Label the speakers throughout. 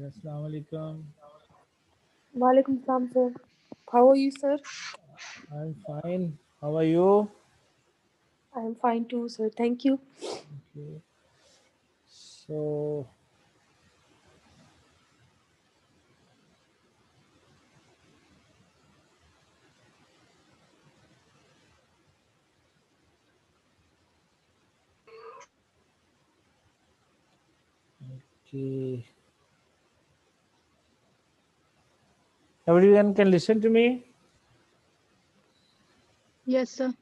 Speaker 1: Assalamu alaikum.
Speaker 2: Walaikum salam, sir. How are you, sir?
Speaker 1: I'm fine. How are you?
Speaker 2: I am fine too, sir. Thank you.
Speaker 1: Okay. So, okay. Everyone can listen to me?
Speaker 3: Yes, sir.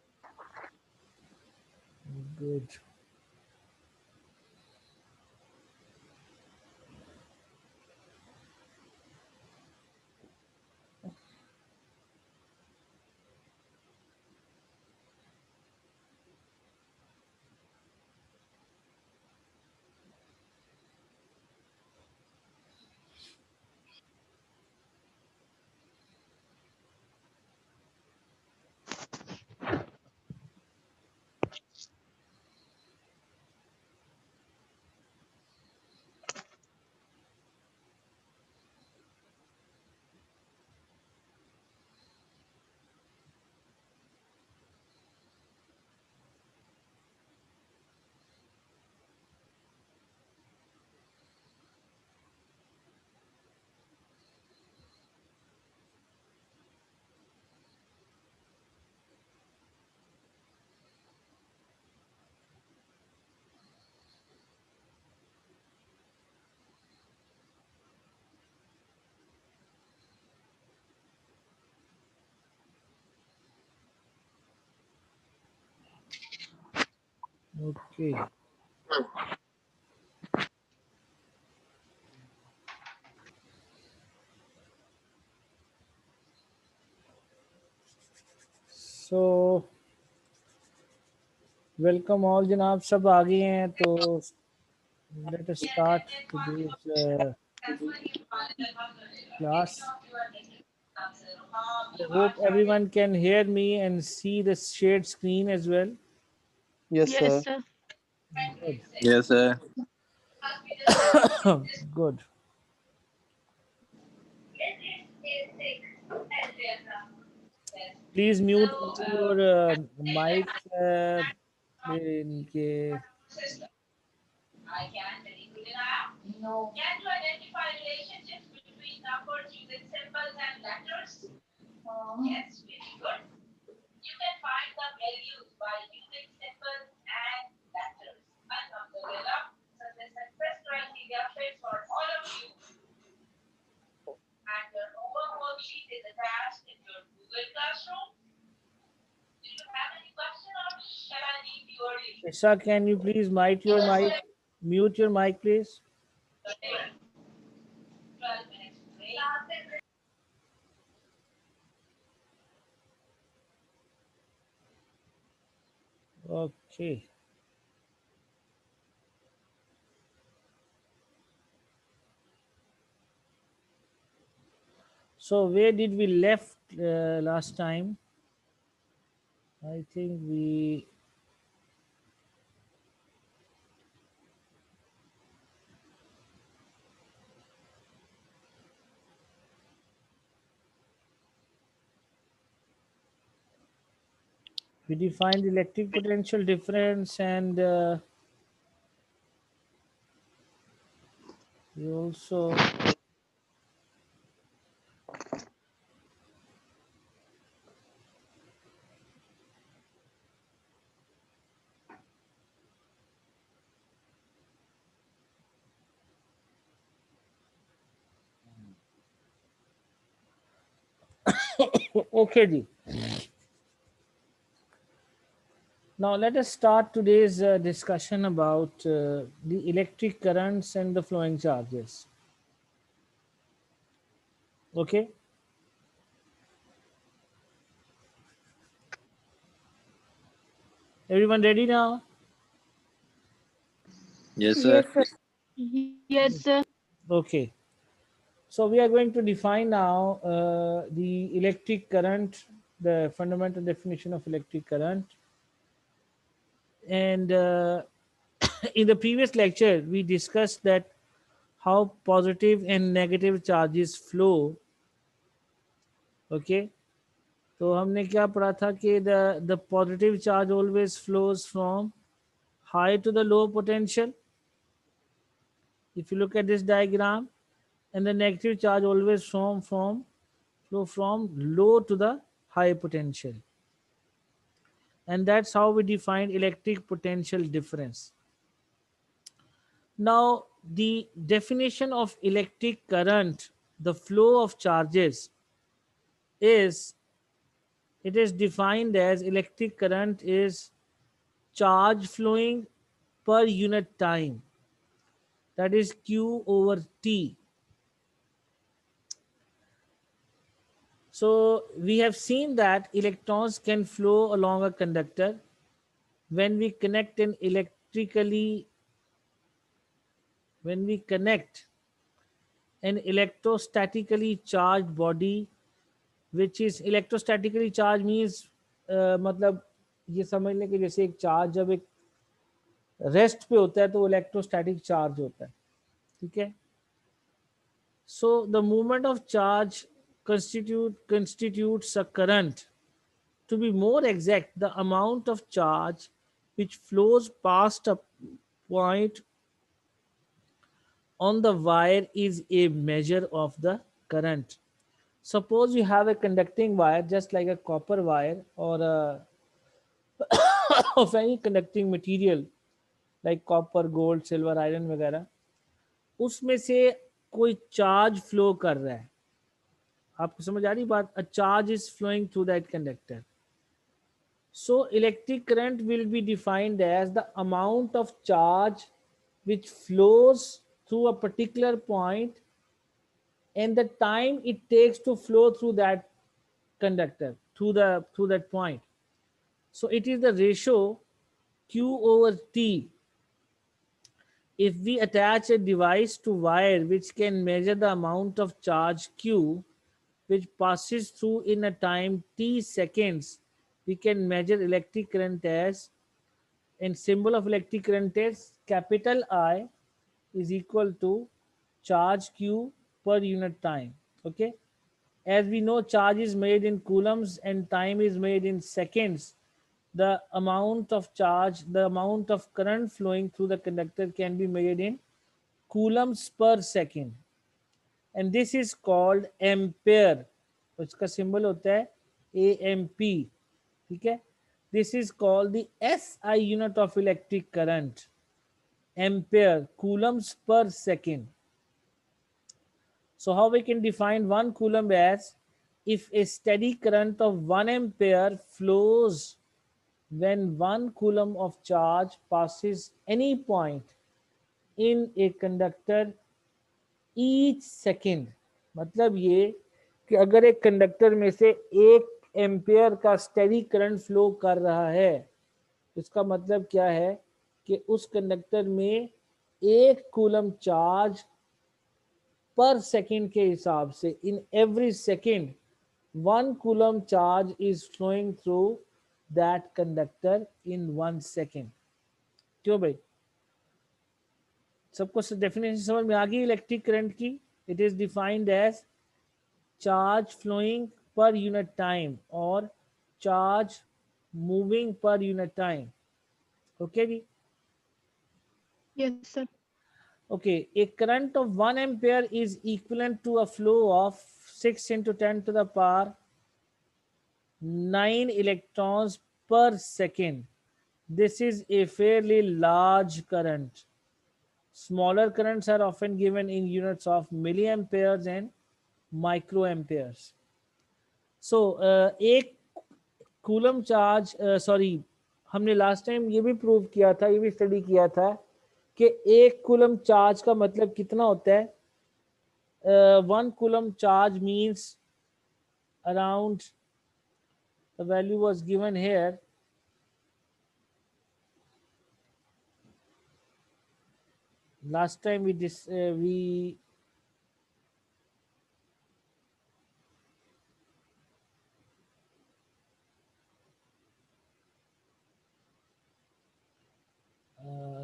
Speaker 1: Good. Okay. So, welcome all जनाब सब आ गए हैं तो let us start today's class. I hope everyone can hear me and see the shared screen as well.
Speaker 4: Yes,
Speaker 3: Yes,
Speaker 4: sir.
Speaker 3: sir.
Speaker 1: Good.
Speaker 4: Yes, sir.
Speaker 1: Good. Please mute all your mics. इनके Isha, can you please mute your mic, please? Okay. So where did we left last time? I think we defined electric potential difference, and we also okay ji. Now let us start today's discussion about the electric currents and the flowing charges. Okay. Everyone ready now?
Speaker 4: Yes, sir.
Speaker 2: Yes, sir.
Speaker 3: Yes, sir.
Speaker 1: Okay. So we are going to define now the electric current, the fundamental definition of electric current. And in the previous lecture, we discussed that how positive and negative charges flow. Okay, तो हमने क्या पढ़ा था कि the positive charge always flows from high to the low potential. If you look at this diagram, and the negative charge always flow from low to the high potential, and that's how we define electric potential difference. Now, the definition of electric current, the flow of charges, is it is defined as electric current is charge flowing per unit time, that is Q over T. So we have seen that electrons can flow along a conductor when we connect an electrostatically charged body, which is electrostatically charged means मतलब ये समझ लें कि जैसे एक charge जब एक rest पे होता है तो वो इलेक्ट्रोस्टैटिक चार्ज होता है, ठीक है. So the movement of charge constitutes a current. To be more exact, the amount of charge which flows past a point on the wire is a measure of the current. Suppose you have a conducting wire just like a copper wire or of any conducting material like copper, gold, silver, iron वगैरह, उसमें से कोई charge flow कर रहा है. आपको समझ आ रही बात? A charge is flowing through that conductor. So electric current will be defined as the amount of charge which flows through a particular point and the time it takes to flow through that conductor through that point. So it is the ratio Q over T. If we attach a device to wire which can measure the amount of charge Q which passes through in a time t seconds, we can measure electric current as, and symbol of electric current is capital I is equal to charge Q per unit time. Okay, as we know, charge is made in coulombs and time is made in seconds. The amount of charge, the amount of current flowing through the conductor can be measured in coulombs per second, and this is called ampere. तो इसका symbol होता है AMP, ठीक है. This is called the SI unit of electric current, ampere, coulombs per second. So how we can define 1 coulomb as if a steady current of 1 ampere flows when 1 coulomb of charge passes any point in a conductor each second. मतलब ये कि अगर एक conductor में से 1 ampere का steady current flow कर रहा है, इसका मतलब क्या है कि उस कंडक्टर में 1 कूलम चार्ज पर सेकंड के हिसाब से, in every second 1 coulomb charge is flowing through that conductor in 1 second. क्यों भाई? सबको डेफिनेशन समझ में आ गई इलेक्ट्रिक करंट की? It is defined as charge flowing per unit time or charge moving per unit time. Okay ji?
Speaker 3: Yes, sir.
Speaker 1: Okay, a current of 1 ampere is equivalent to a flow of 6 into 10 to the power 9 electrons per second. This is a fairly large current. Smaller currents are often given in units of milliamperes and microamperes. So एक coulomb charge हमने last time ये भी prove किया था, ये भी study किया था कि एक कूलम चार्ज का मतलब कितना होता है. 1 coulomb charge means around, the value was given here, last time we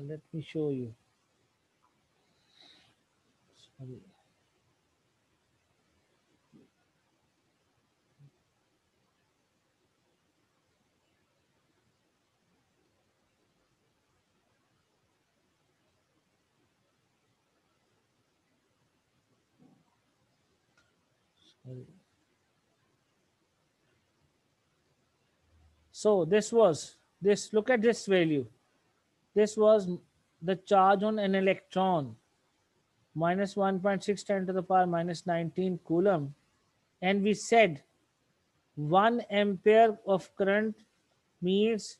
Speaker 1: let me show you. So this was this. Look at this value. This was the charge on an electron, minus 1.6 10 to the power minus 19 coulomb, and we said 1 ampere of current means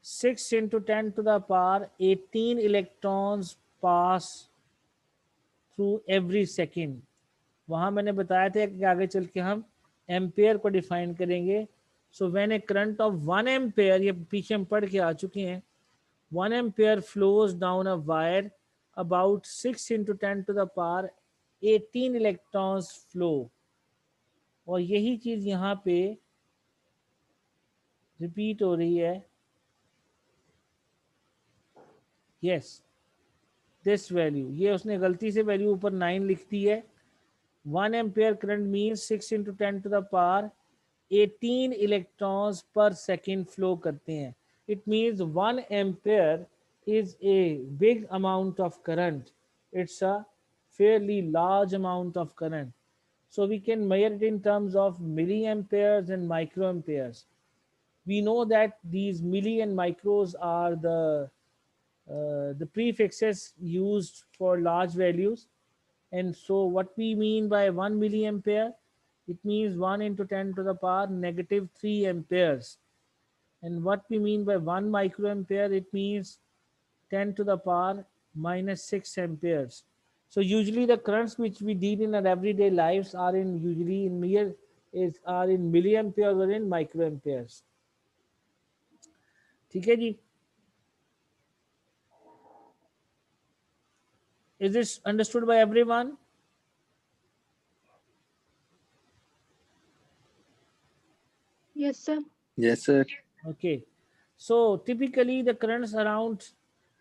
Speaker 1: 6 into 10 to the power 18 electrons pass through every second. वहाँ मैंने बताया था कि आगे चल के हम ampere को डिफाइन करेंगे. So when A current of 1 ampere, ये पीछे हम पढ़ के आ चुके हैं, 1 ampere flows down a wire, about 6 into 10 to the power 18 electrons flow. और यही चीज यहाँ पे रिपीट हो रही है. यस, दिस वैल्यू, ये उसने गलती से वैल्यू ऊपर 9 लिख दी है. 1 ampere current means 6 into 10 to the power 18 electrons per second flow करते हैं. It means 1 ampere is a big amount of current. It's a fairly large amount of current. So we can measure it in terms of milliamperes and microamperes. We know that these milli and micros are the prefixes used for large values. And so what we mean by 1 milliampere, it means 1 into 10 to the power negative 3 amperes. And what we mean by 1 microampere, it means 10 to the power minus 6 amperes. So usually the currents which we deal in our everyday lives are in usually in are in milliamperes or in microamperes. ठीक है जी? Is this understood by everyone?
Speaker 3: Yes, sir.
Speaker 4: Yes, sir.
Speaker 1: Okay. So typically the currents around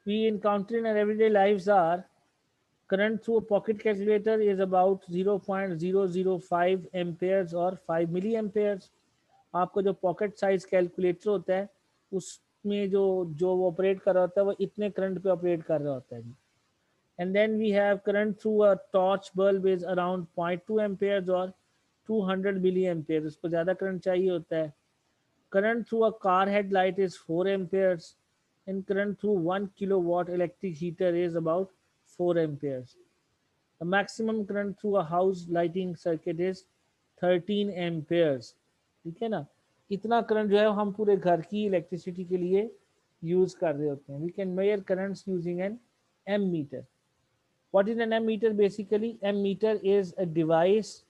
Speaker 1: we encounter in our everyday lives are, current through a pocket calculator is about 0.005 amperes or 5 milliamperes. आपको जो pocket size calculator होता है उसमें जो वो operate कर रहा होता है वो इतने करंट पे ऑपरेट कर रहा होता है. And then we have current through a torch bulb is around 0.2 amperes or 200 milliamperes. उसको ज़्यादा करंट चाहिए होता है. Current through a car headlight is 4 amperes, and current through 1 kilowatt electric heater is about 4 amperes. The maximum current through a house lighting circuit is 13 amperes. ठीक है ना? इतना current जो है हम पूरे घर की इलेक्ट्रिसिटी के लिए यूज कर रहे होते हैं. We can measure currents using an ammeter. What is an ammeter? Basically, ammeter is a device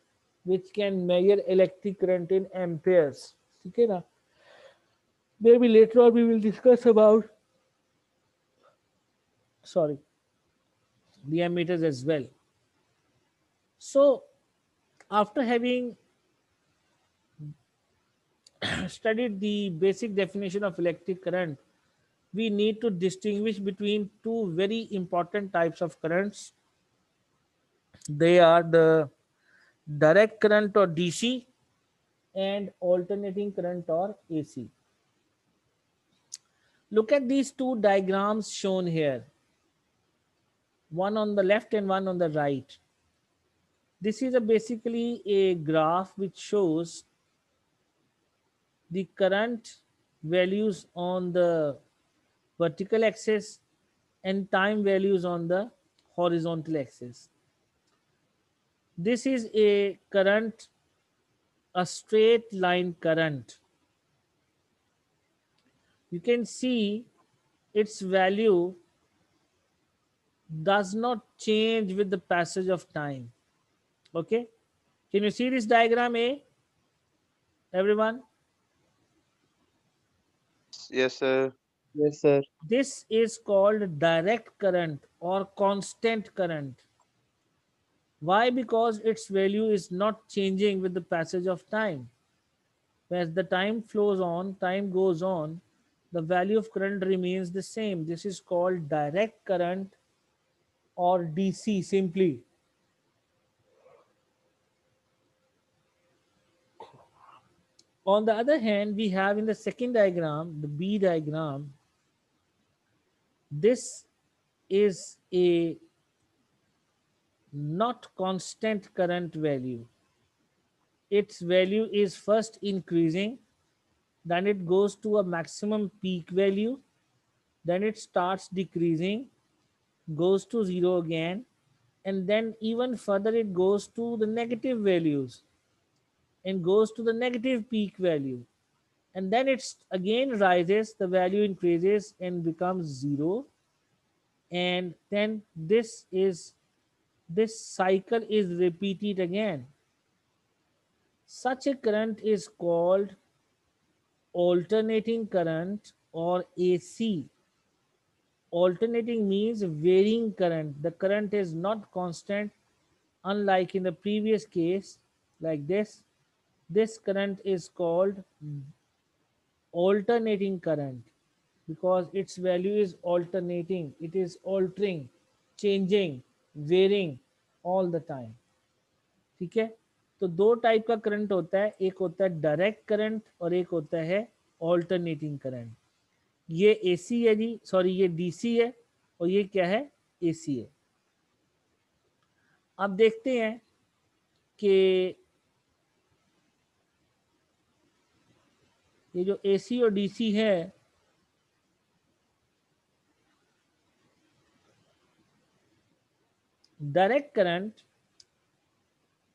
Speaker 1: which can measure electric current in amperes. ठीक है ना? Maybe later on we will discuss about the ammeters as well. So after having studied the basic definition of electric current, we need to distinguish between two very important types of currents. They are the direct current or DC and alternating current or AC. Look at these two diagrams shown here, one on the left and one on the right. This is basically a graph which shows the current values on the vertical axis and time values on the horizontal axis. This is a current, a straight line current. You can see its value does not change with the passage of time. Okay, can you see this diagram A? Everyone?
Speaker 5: Yes, sir.
Speaker 4: Yes, sir.
Speaker 1: This is called direct current or constant current. Why? Because its value is not changing with the passage of time. As the time flows on, time goes on, the value of current remains the same. This is called direct current or DC simply. On the other hand, we have in the second diagram, the B diagram, this is a not constant current value. Its value is first increasing, then it goes to a maximum peak value, then it starts decreasing, goes to zero again, and then even further it goes to the negative values and goes to the negative peak value, and then it's again rises, the value increases and becomes zero, and then this cycle is repeated again. Such a current is called alternating current or AC. Alternating means varying current. The current is not constant, unlike in the previous case, like this. This current is called alternating current because its value is alternating. It is altering, changing, varying all the time. ठीक है, तो दो type का current होता है, एक होता है डायरेक्ट करंट और एक होता है ऑल्टरनेटिंग करंट. ये एसी है जी, सॉरी ये डीसी है और ये क्या है, एसी है. अब देखते हैं कि ये जो एसी और डीसी है, direct current,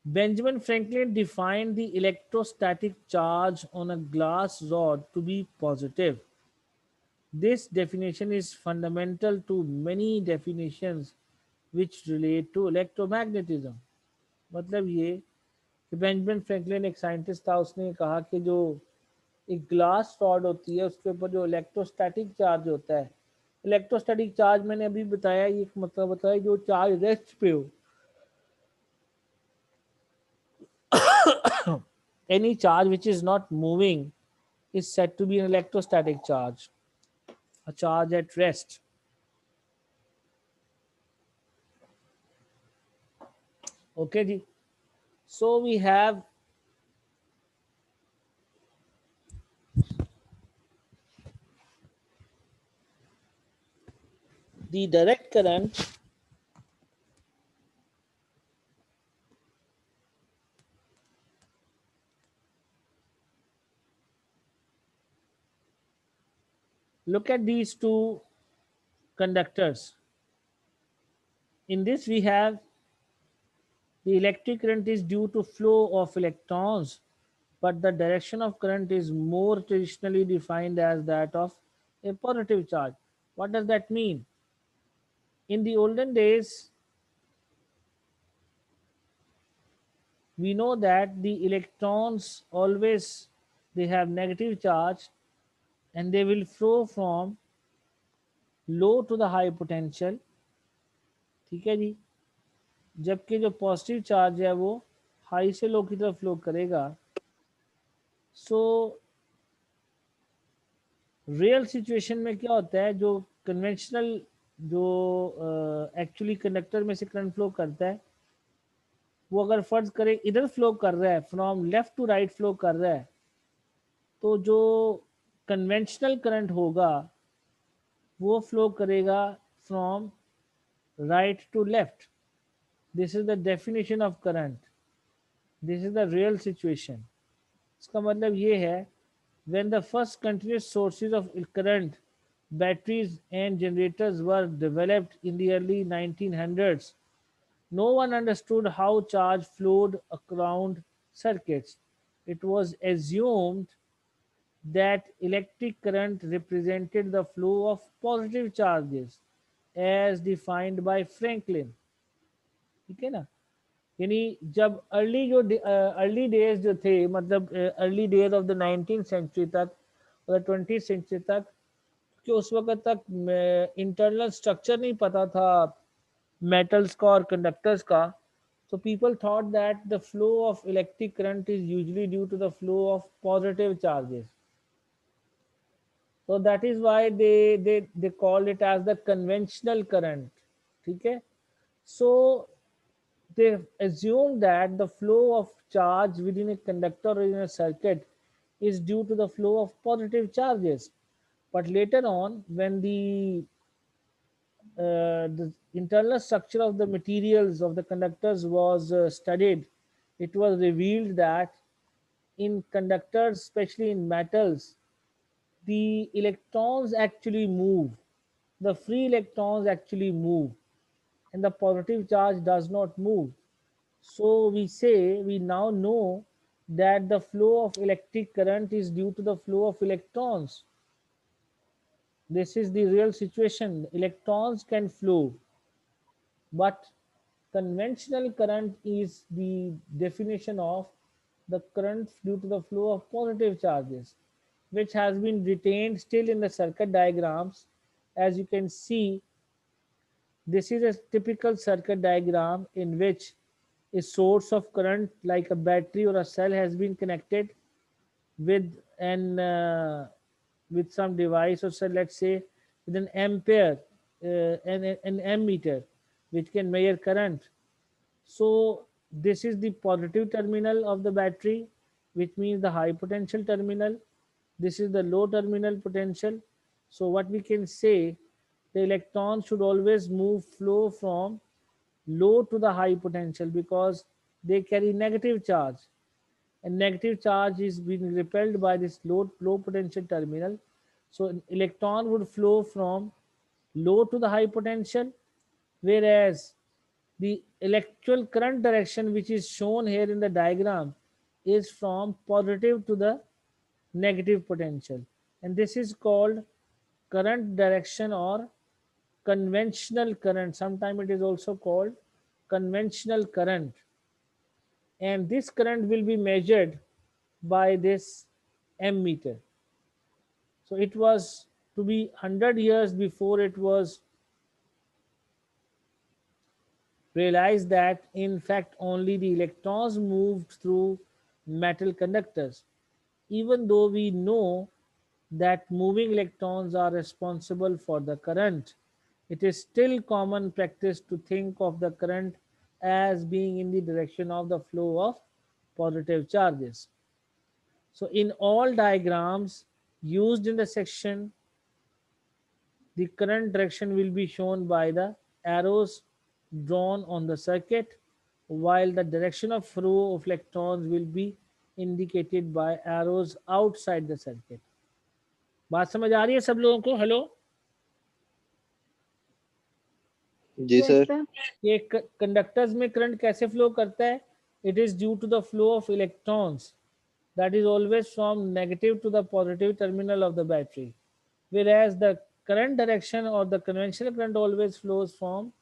Speaker 1: Benjamin Franklin defined the electrostatic charge on a glass rod to be positive. This definition is fundamental to many definitions which relate to electromagnetism. मतलब ये कि बेंजामिन फ्रैंकलिन एक साइंटिस्ट था, उसने कहा कि जो एक ग्लास रॉड होती है उसके ऊपर जो इलेक्ट्रोस्टैटिक चार्ज होता है, इलेक्ट्रोस्टैटिक चार्ज मैंने अभी बताया, ये मतलब बताया जो चार्ज रेस्ट पे हो. Any charge which is not moving is said to be an electrostatic charge, a charge at rest. Okay ji. So we have the direct current look at these two conductors. In this we have the electric current is due to flow of electrons, but the direction of current is more traditionally defined as that of a positive charge. What does that mean? In the olden days, we know that the electrons always they have negative charge and they will flow from low to the high potential. ठीक है जी, जबकि जो positive charge है वो high से लो की तरफ flow करेगा. सो रियल सिचुएशन में क्या होता है, जो कन्वेंशनल जो एक्चुअली कंडक्टर में से करंट फ्लो करता है, वो अगर फर्ज करें इधर फ्लो कर रहा है, from left to right flow कर रहा है, तो जो कन्वेंशनल करंट होगा वो फ्लो करेगा from right to left. This is the definition of current, this is the real situation. इसका मतलब ये है, when the first continuous sources of current, batteries and generators were developed in the early 1900s, no one understood how charge flowed around circuits. It was assumed that electric current represented the flow of positive charges as defined by Franklin. ठीक है ना, यानी जब early days जो थे, मतलब early days of the 19th century तक और 20th सेंचुरी तक, कि उस वक्त तक इंटरनल स्ट्रक्चर नहीं पता था मेटल्स का और कंडक्टर्स का, so people thought that the flow of electric current is usually due to the flow of positive charges. So that is why they call it as the conventional current. ठीक है, so they assume that the flow of charge within a conductor or in a circuit is due to the flow of positive charges. But later on, when the internal structure of the materials of the conductors was studied, it was revealed that in conductors, especially in metals, the electrons actually move. The free electrons actually move, and the positive charge does not move. So we now know that the flow of electric current is due to the flow of electrons. This is the real situation. Electrons can flow, but conventional current is the definition of the current due to the flow of positive charges, which has been retained still in the circuit diagrams. As you can see, this is a typical circuit diagram in which a source of current like a battery or a cell has been connected with with some device, or so let's say with an ampere, an ammeter, which can measure current. So this is the positive terminal of the battery, which means the high potential terminal. This is the low terminal potential. So what we can say, the electron should always flow from low to the high potential, because they carry negative charge, and negative charge is being repelled by this low potential terminal. So an electron would flow from low to the high potential, whereas the electrical current direction, which is shown here in the diagram, is from positive to the negative potential, and this is called current direction or conventional current. Sometimes it is also called conventional current, and this current will be measured by this ammeter. So it was to be 100 years before it was realized that in fact only the electrons moved through metal conductors. Even though we know that moving electrons are responsible for the current, it is still common practice to think of the current as being in the direction of the flow of positive charges. So in all diagrams used in the section, the current direction will be shown by the arrows drawn on the circuit, while the direction of flow of electrons will be indicated by arrows outside the circuit. बात समझ आ रही है सब लोगों को? Hello,
Speaker 4: जी
Speaker 3: Yes,
Speaker 4: sir.
Speaker 3: sir.
Speaker 1: ये conductors में करंट कैसे फ्लो करता है? It is due to the flow of electrons that is always from negative to the positive terminal of the battery, whereas the current direction or the conventional current always flows from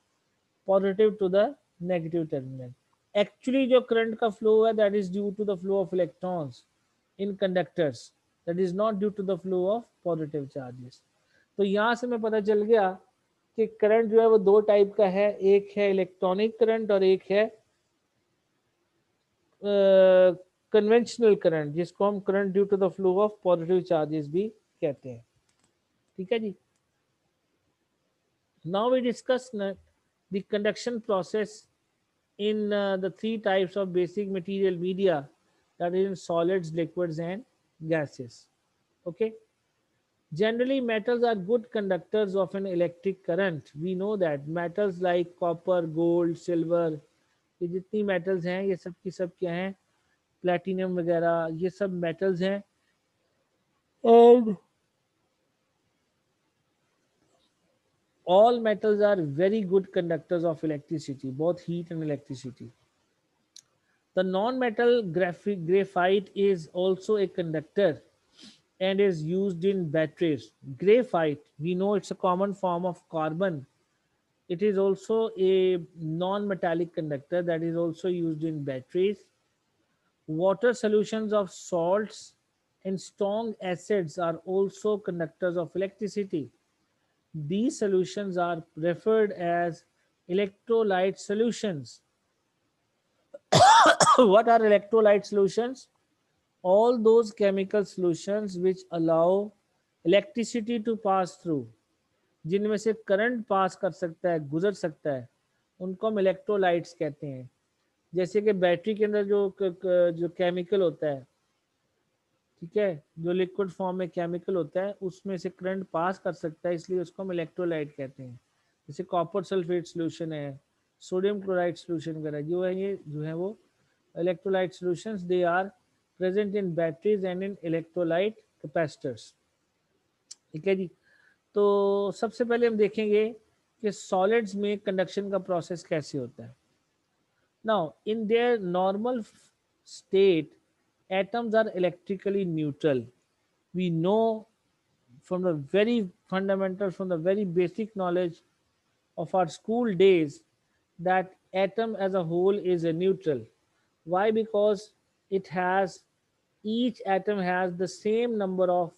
Speaker 1: positive to the negative terminal. Actually जो current का flow है, that is due to the flow of electrons in conductors, that is not due to the flow of positive charges. तो यहाँ से मैं पता चल गया कि करंट जो है वो दो टाइप का है, एक है इलेक्ट्रॉनिक करंट और एक है कन्वेंशनल करंट, जिसको हम current due to the flow of positive charges भी कहते हैं. ठीक है जी. Now we discuss the conduction process in the three types of basic material media, that is in solids, liquids and gases. Okay, generally metals are good conductors of an electric current. We know that metals like copper, gold, silver, ये जितनी metals हैं ये सब की सब क्या हैं, platinum वगैरह, ये सब metals हैं. And all metals are very good conductors of electricity, both heat and electricity. The non-metal graphite is also a conductor and is used in batteries. Graphite, we know it's a common form of carbon. It is also a non-metallic conductor that is also used in batteries. Water solutions of salts and strong acids are also conductors of electricity. These solutions are referred as electrolyte solutions. What are electrolyte solutions? All those chemical solutions which allow electricity to pass through, जिनमें से current pass कर सकता है, गुजर सकता है, उनको हम इलेक्ट्रोलाइट्स कहते हैं. जैसे कि बैटरी के अंदर जो केमिकल होता है, ठीक है, जो लिक्विड फॉर्म में केमिकल होता है उसमें से करंट पास कर सकता है, इसलिए उसको हम इलेक्ट्रोलाइट कहते हैं। जैसे कॉपर सल्फेट सोल्यूशन है, सोडियम क्लोराइड सोल्यूशन वगैरह जो है, ये जो है वो electrolyte solutions, they are present in batteries and in electrolyte capacitors. ठीक है जी। तो सबसे पहले हम देखेंगे कि सॉलिड्स में कंडक्शन का प्रोसेस कैसे होता है। Now in their normal state atoms are electrically neutral. We know from the very fundamental, from the very basic knowledge of our school days, that atom as a whole is a neutral. Why? Because it has, each atom has the same number of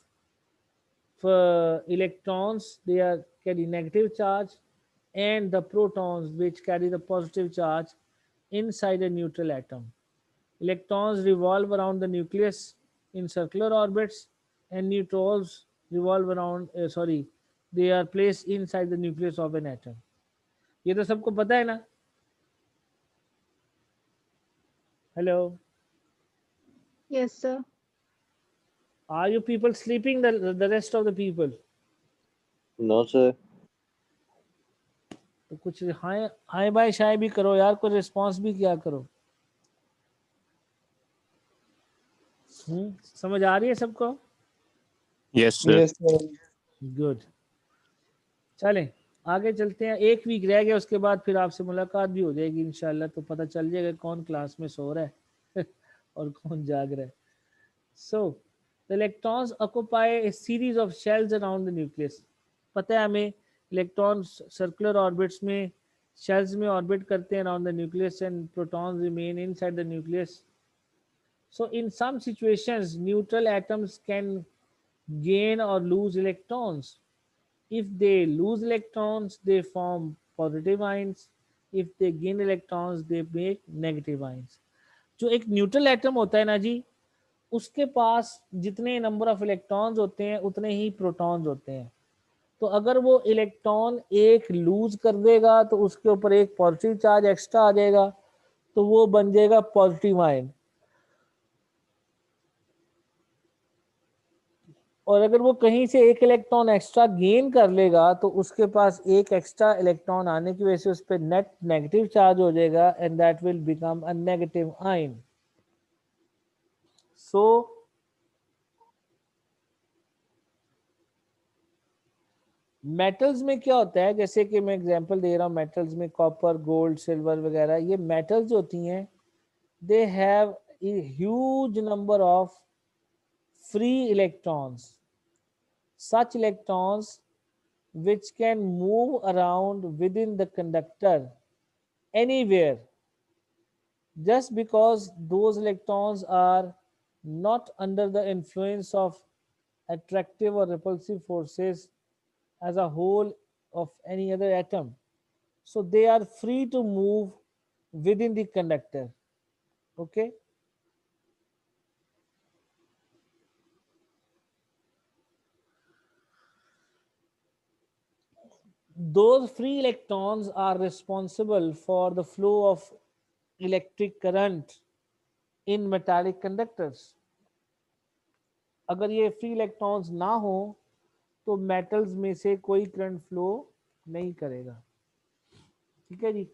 Speaker 1: electrons, they are carry negative charge, and the protons which carry the positive charge inside a neutral atom. Electrons revolve around the nucleus in circular orbits, and neutrons revolve around, they are placed inside the nucleus of an atom. ये तो सबको पता है ना? Hello,
Speaker 3: Yes, sir.
Speaker 1: are you people sleeping, the rest of the people?
Speaker 4: No, sir.
Speaker 1: तो कुछ हाय hi bye शाय भी करो यार, कोई रिस्पॉन्स भी किया करो। समझ आ रही है सबको?
Speaker 5: Yes, sir.
Speaker 4: Yes, sir.
Speaker 1: Good, चलें आगे चलते हैं। एक वीक रह गया, उसके बाद फिर आपसे मुलाकात भी हो जाएगी इंशाल्लाह, तो पता चल जाएगा कौन क्लास में सो रहा है और कौन जाग रहा है। So the electrons occupy A series of shells around the nucleus. पता है हमें, इलेक्ट्रॉन्स सर्कुलर ऑर्बिट्स में, शेल्स में ऑर्बिट करते हैं around the nucleus, and protons remain inside the nucleus. So in some situations, neutral atoms can gain or lose electrons. If they lose electrons, they form positive ions. If they gain electrons, they make negative ions. जो एक neutral atom होता है ना जी, उसके पास जितने number of electrons होते हैं उतने ही प्रोटॉन्स होते हैं। तो अगर वो इलेक्ट्रॉन एक लूज कर देगा तो उसके ऊपर एक पॉजिटिव चार्ज एक्स्ट्रा आ जाएगा, तो वो बन जाएगा पॉजिटिव आयन। और अगर वो कहीं से एक इलेक्ट्रॉन एक्स्ट्रा गेन कर लेगा तो उसके पास एक एक्स्ट्रा इलेक्ट्रॉन आने की वजह से उस पर नेट नेगेटिव चार्ज हो जाएगा, and that will become a negative ion. So metals में क्या होता है, जैसे कि मैं एग्जांपल दे रहा हूँ, मेटल्स में कॉपर, गोल्ड, सिल्वर वगैरह, ये मेटल्स होती हैं, they have huge number of free electrons, such electrons which can move around within the conductor anywhere, just because those electrons are not under the influence of attractive or repulsive forces as a whole of any other atom. So they are free to move within the conductor. Okay. Those free electrons are responsible for the flow of electric current in metallic conductors. अगर ये free electrons ना हो तो metals में से कोई current flow नहीं करेगा। ठीक है जी,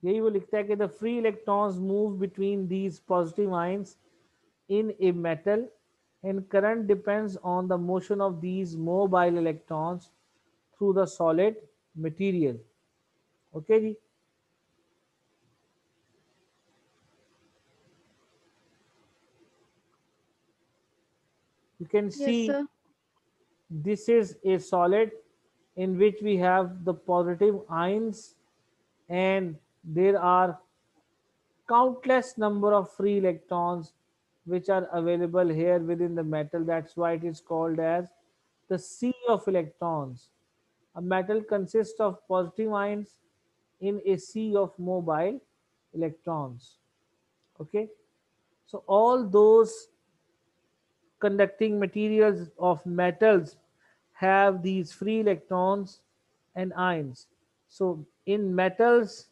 Speaker 1: यही वो लिखता है कि the free electrons move between these positive ions in a metal, and current depends on the motion of these mobile electrons through the solid material. Okay जी। You can
Speaker 3: Yes,
Speaker 1: see
Speaker 3: sir.
Speaker 1: this is a solid in which we have the positive ions, and there are countless number of free electrons which are available here within the metal. That's why it is called as the sea of electrons. A metal consists of positive ions in a sea of mobile electrons. Okay, so all those conducting materials of metals have these free electrons and ions. So in metals,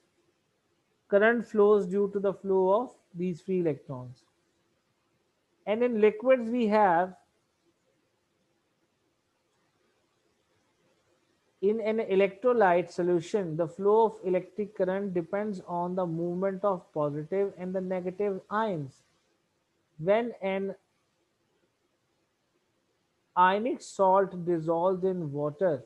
Speaker 1: current flows due to the flow of these free electrons. And in liquids we have, in an electrolyte solution, the flow of electric current depends on the movement of positive and the negative ions. When an ionic salt dissolves in water,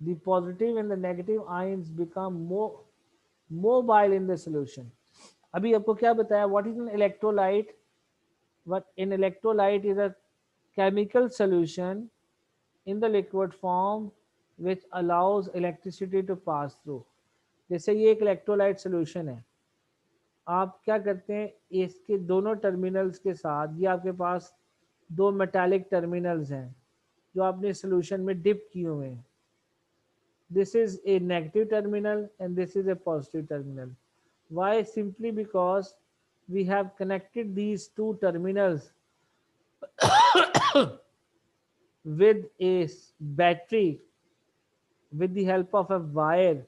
Speaker 1: the positive and the negative ions become more mobile in the solution. अभी आपको क्या बताया? What is an electrolyte? What an electrolyte is a chemical solution in the liquid form which allows electricity to pass through. जैसे ये एक electrolyte solution है, आप क्या करते हैं, इसके दोनों टर्मिनल्स के साथ, ये आपके पास दो मेटालिक टर्मिनल्स हैं जो आपने सोल्यूशन में डिप किए हुए हैं. This is a negative terminal and this is a positive terminal. Why? Simply because we have connected these two terminals with a battery with the help of a wire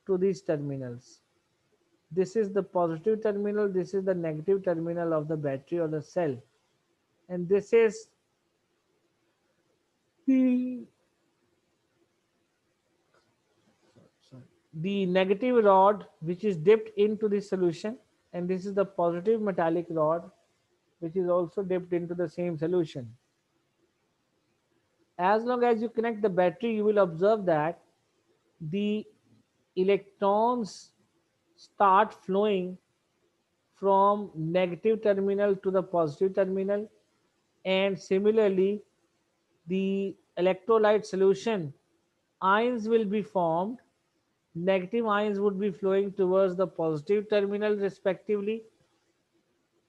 Speaker 1: to these terminals. This is the positive terminal, this is the negative terminal of the battery or the cell, and this is the negative rod which is dipped into the solution, and this is the positive metallic rod which is also dipped into the same solution. As long as you connect the battery, you will observe that the electrons start flowing from negative terminal to the positive terminal, and similarly the electrolyte solution, ions will be formed. Negative ions would be flowing towards the positive terminal respectively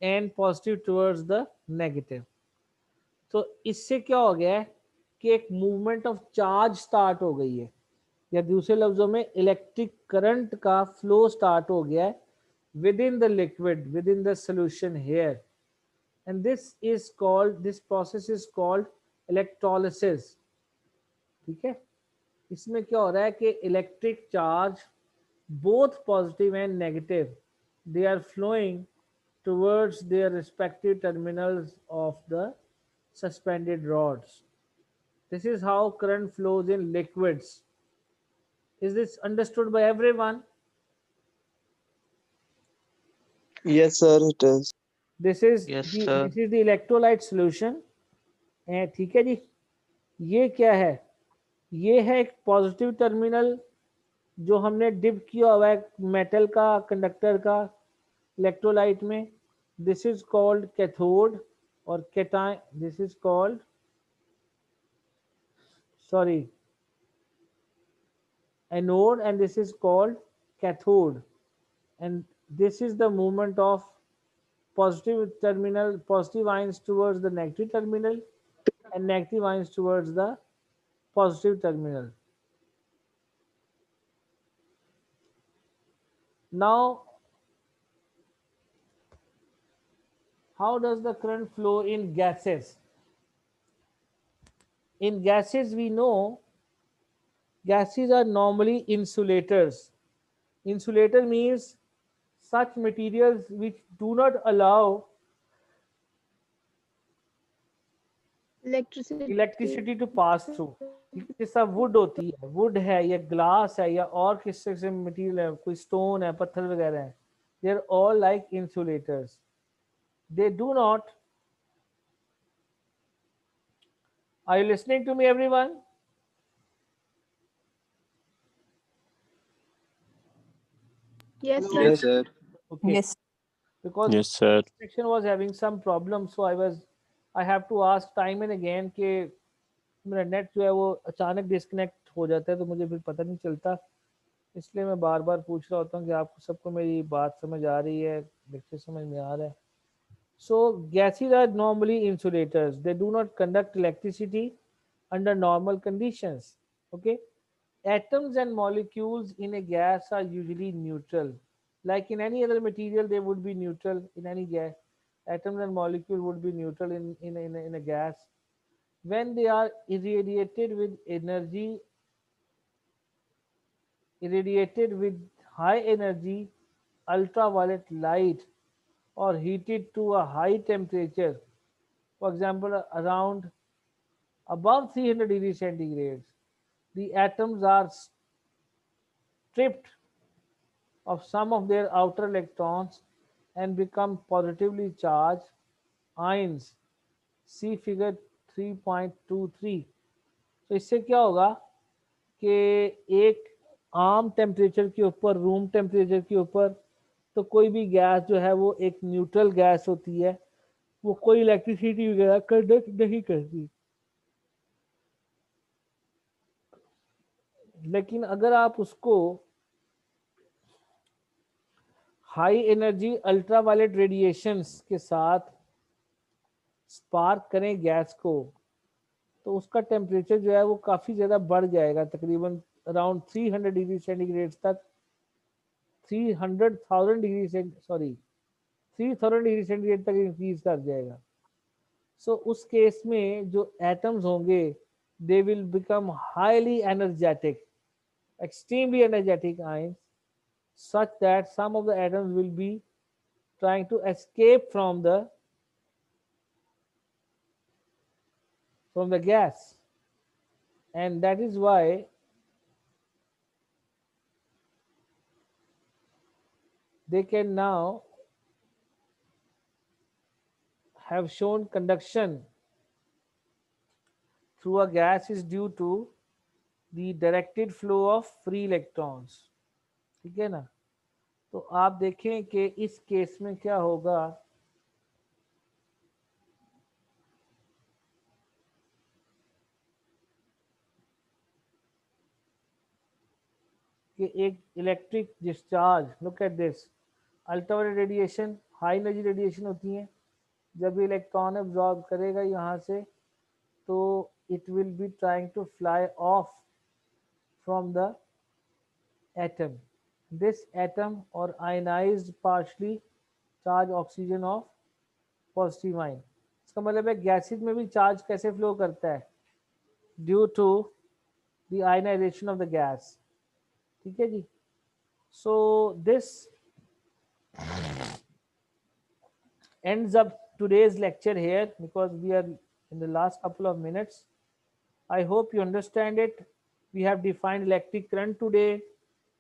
Speaker 1: and positive towards the negative. तो इससे क्या हो गया है कि एक movement of charge start हो गई है, या दूसरे लफ्जों में इलेक्ट्रिक करंट का फ्लो स्टार्ट हो गया है within the liquid, within the solution here, and this process is called electrolysis. ठीक है, इसमें क्या हो रहा है कि electric charge both positive and negative, they are flowing towards their respective terminals of the suspended rods. This is how current flows in liquids. Is this understood by everyone?
Speaker 4: Yes, sir, it is.
Speaker 1: This is
Speaker 5: Yes,
Speaker 1: the
Speaker 5: sir.
Speaker 1: this is the electrolyte solution. And ठीक है जी, ये क्या है? ये है एक positive terminal जो हमने डिप किया हुआ है मेटल का, कंडक्टर का इलेक्ट्रोलाइट में. दिस इज कॉल्ड कैथोड और cation. This is called anode, and this is called cathode, and this is the movement of positive ions towards the negative terminal and negative ions towards the positive terminal. Now, how does the current flow in gases? In gases, we know gases are normally insulators. Insulator means such materials which do not allow electricity to pass through. जैसा would होती है, would है या glass है या और किस से मटेरियल है, कोई स्टोन है, पत्थर वगैरह है, they are all like insulators. They do not. Are you listening to me, everyone?
Speaker 3: Yes, sir.
Speaker 4: Yes, sir.
Speaker 1: Okay.
Speaker 2: Yes.
Speaker 1: Because
Speaker 5: Yes, sir.
Speaker 1: section was having some problem, so I have to ask time and again कि मेरा net जो है वो अचानक disconnect हो जाता है, तो मुझे फिर पता नहीं चलता, इसलिए मैं बार बार पूछ रहा होता हूँ कि आपको सबको मेरी बात समझ आ रही है, लेक्चर समझ में आ रहा है. So gases are normally insulators. They do not conduct electricity under normal conditions. Okay. Atoms and molecules in a gas are usually neutral. Like in any other material, they would be neutral in any gas. Atoms and molecules would be neutral in a gas. When they are irradiated with high energy ultraviolet light or heated to a high temperature, for example, around above 300 degrees centigrade, the atoms are stripped of some of their outer electrons and become positively charged ions. See figure 3.23. तो इससे क्या होगा कि एक आम temperature के ऊपर, room temperature के ऊपर, तो कोई भी गैस जो है वो एक न्यूट्रल गैस होती है, वो कोई इलेक्ट्रिसिटी वगैरह कंडक्ट नहीं करती। लेकिन अगर आप उसको हाई एनर्जी अल्ट्रावायलेट रेडिएशंस के साथ स्पार्क करें गैस को, तो उसका टेम्परेचर जो है वो काफ़ी ज़्यादा बढ़ जाएगा, तकरीबन अराउंड 300 डिग्री सेंटीग्रेड तक, 300,000 डिग्री सेंटीग्रेड तक इंक्रीज कर जाएगा। सो उस केस में जो एटम्स होंगे they will become highly energetic, extremely energetic ions, such that some of the atoms will be trying to escape from the gas, and that is why they can now have shown conduction through a gas is due to the directed flow of free electrons। ठीक है ना? तो आप देखें कि इस case में क्या होगा कि एक electric discharge, look at this, ultraviolet radiation high energy radiation होती है, जब ये इलेक्ट्रॉन एब्जॉर्ब करेगा यहाँ से तो it will be trying to fly off from the atom. This atom or ionized partially charged oxygen of positive ion। इसका मतलब है गैसेज में भी चार्ज कैसे फ्लो करता है, due to the ionization of the gas. ठीक है जी। So this ends up today's lecture here because we are in the last couple of minutes. I hope you understand it. We have defined electric current today.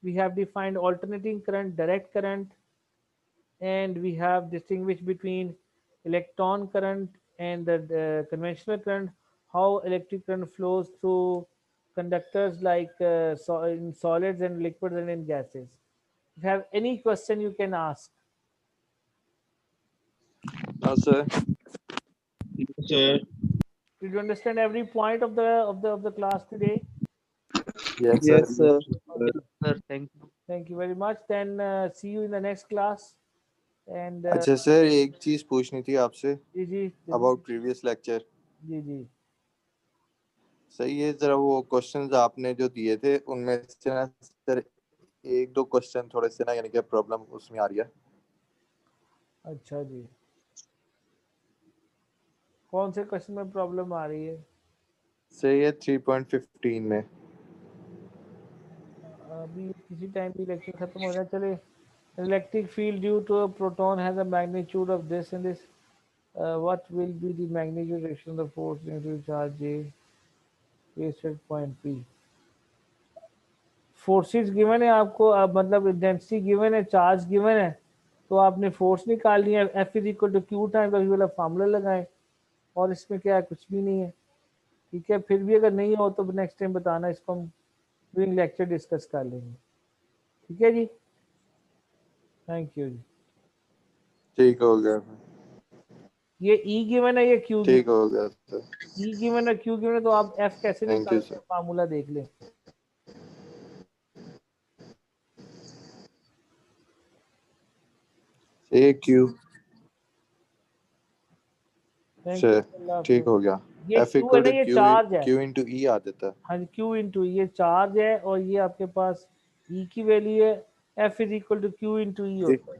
Speaker 1: We have defined alternating current, direct current, and we have distinguished between electron current and the conventional current, how electric current flows through conductors like in solids and liquids and in gases. If you have any question, you can ask.
Speaker 4: No, sir.
Speaker 5: Sir.
Speaker 1: Did you understand every point of the class today?
Speaker 4: Yes, sir. Yes, sir.
Speaker 5: Sir, thank you.
Speaker 1: Thank you very much. Then see you in the next class. And
Speaker 4: अच्छा sir, एक चीज पूछनी थी आपसे
Speaker 1: जी जी
Speaker 4: about previous lecture.
Speaker 1: जी जी
Speaker 4: सही है, जरा वो क्वेश्चंस आपने जो दिए थे उनमें से ना सर एक दो क्वेश्चन थोड़े से ना यानी कि प्रॉब्लम उसमें आ रही है।
Speaker 1: अच्छा जी, कौन से क्वेश्चन में प्रॉब्लम आ रही है?
Speaker 4: सही है 3.15 में।
Speaker 1: अभी किसी टाइम भी लेक्चर खत्म हो जाए चले। Electric field due to a proton has a magnitude of this and this, what will be the magnitude reaction of the force into charge J set point P। Forces given है आपको, मतलब density given है, charge given है, तो आपने force निकालनी है, F is equal to Q time का वाला फार्मूला लगाएं, और इसमें क्या है, कुछ भी नहीं है। ठीक है, फिर भी अगर नहीं हो तो नेक्स्ट टाइम बताना, इसको हम ड्यूरिंग लेक्चर डिस्कस कर लेंगे। ठीक है जी, थैंक यू जी।
Speaker 4: ठीक हो गया,
Speaker 1: ये E गिवन है, ये Q
Speaker 4: ठीक हो गया सर।
Speaker 1: E गिवन है, Q गिवन है, तो आप F कैसे
Speaker 4: थैंक यू
Speaker 1: निकालते हैं, फार्मूला देख लें।
Speaker 4: ए क्यू
Speaker 1: थैंक यू,
Speaker 4: ठीक हो गया।
Speaker 1: ये
Speaker 4: F
Speaker 1: Q है
Speaker 4: इक्वल
Speaker 1: ना,
Speaker 4: टू
Speaker 1: ये चार्ज है।
Speaker 4: Q इंटू ई आ जाता है।
Speaker 1: हाँ जी, Q इंटू ये चार्ज है, और ये आपके पास E की वैल्यू है, F is equal to Q into E होता है।